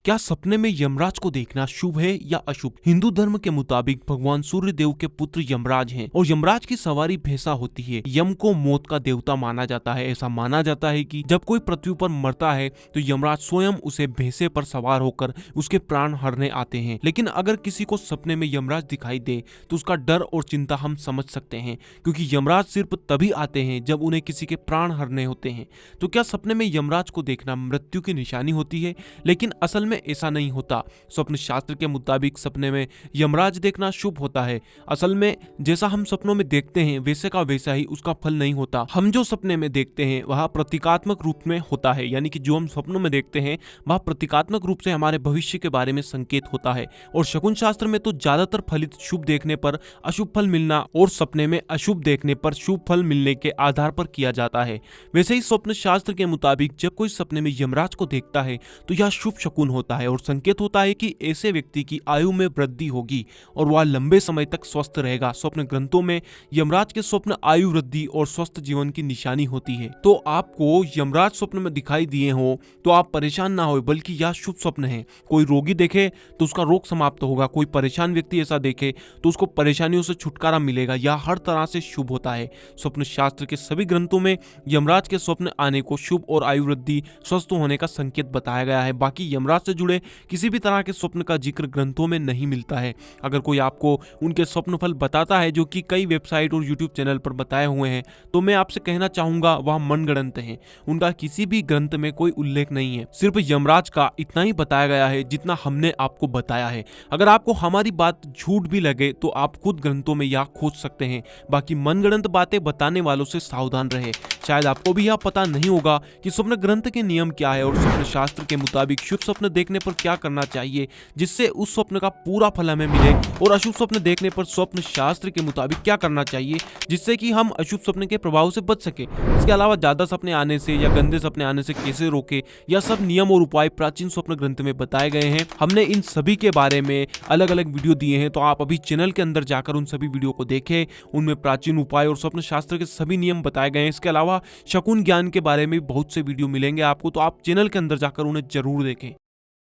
क्या सपने में यमराज को देखना शुभ है या अशुभ? हिंदू धर्म के मुताबिक भगवान सूर्य देव के पुत्र यमराज हैं और यमराज की सवारी भैंसा होती है। यम को मौत का देवता माना जाता है। ऐसा माना जाता है कि जब कोई पृथ्वी पर मरता है तो यमराज स्वयं उसे भैंसे पर सवार होकर उसके प्राण हरने आते हैं। लेकिन अगर किसी को सपने में यमराज दिखाई दे तो उसका डर और चिंता हम समझ सकते हैं, क्योंकि यमराज सिर्फ तभी आते हैं जब उन्हें किसी के प्राण हरने होते हैं। तो क्या सपने में यमराज को देखना मृत्यु की निशानी होती है? लेकिन असल में ऐसा नहीं होता। स्वप्न शास्त्र के मुताबिक सपने में यमराज देखना शुभ होता है। असल में जैसा हम सपनों में देखते हैं वैसे का वैसा ही उसका फल नहीं होता। हम जो सपने में देखते हैं वह प्रतीकात्मक रूप में होता है, यानी कि जो हम सपनों में देखते हैं वह प्रतीकात्मक रूप से हमारे भविष्य के बारे में संकेत होता है। और शकुन शास्त्र में तो ज्यादातर फलित शुभ देखने पर अशुभ फल मिलना और सपने में अशुभ देखने पर शुभ फल मिलने के आधार पर किया जाता है। वैसे ही स्वप्न शास्त्र के मुताबिक जब कोई सपने में यमराज को देखता है तो यह शुभ शकुन होता है और संकेत होता है कि ऐसे व्यक्ति की आयु में वृद्धि होगी और वह लंबे समय तक स्वस्थ रहेगा। स्वप्न ग्रंथों में यमराज के स्वप्न आयु वृद्धि और स्वस्थ जीवन की निशानी होती है। तो आपको यमराज स्वप्न में दिखाई दिए हो तो आप परेशान ना हो, बल्कि यह शुभ स्वप्न है। कोई रोगी देखे तो उसका रोग समाप्त होगा, कोई परेशान व्यक्ति ऐसा देखे तो उसको परेशानियों से छुटकारा मिलेगा। यह हर तरह से शुभ होता है। स्वप्न शास्त्र के सभी ग्रंथों में यमराज के स्वप्न आने को शुभ और आयु वृद्धि स्वस्थ होने का संकेत बताया गया है। बाकी यमराज से जुड़े किसी भी तरह के स्वप्न का जिक्र ग्रंथों में नहीं मिलता है। अगर कोई आपको उनके स्वप्न फल बताता है जो कि कई वेबसाइट और यूट्यूब चैनल पर बताए हुए हैं तो मैं आपसे कहना चाहूंगा वह मनगढ़ंत हैं। उनका किसी भी ग्रंथ में कोई उल्लेख नहीं है। सिर्फ यमराज का इतना ही बताया गया है जितना हमने आपको बताया है। अगर आपको हमारी बात झूठ भी लगे तो आप खुद ग्रंथों में यह खोज सकते हैं। बाकी मनगढ़ंत बातें बताने वालों से सावधान रहे। शायद आपको भी यह पता नहीं होगा कि स्वप्न ग्रंथ के नियम क्या है और स्वप्न शास्त्र के मुताबिक शुभ स्वप्न देखने पर क्या करना चाहिए जिससे उस स्वप्न का पूरा फल हमें मिले, और अशुभ स्वप्न देखने पर स्वप्न शास्त्र के मुताबिक क्या करना चाहिए जिससे कि हम अशुभ स्वप्न के प्रभाव से बच सके। इसके अलावा ज्यादा सपने आने से या गंदे सपने आने से कैसे रोके, यह सब नियम और उपाय प्राचीन स्वप्न ग्रंथ में बताए गए हैं। हमने इन सभी के बारे में अलग अलग वीडियो दिए हैं, तो आप अभी चैनल के अंदर जाकर उन सभी वीडियो को देखें। उनमें प्राचीन उपाय और स्वप्न शास्त्र के सभी नियम बताए गए हैं। इसके अलावा शकुन ज्ञान के बारे में बहुत से वीडियो मिलेंगे आपको, तो आप चैनल के अंदर जाकर उन्हें जरूर देखें।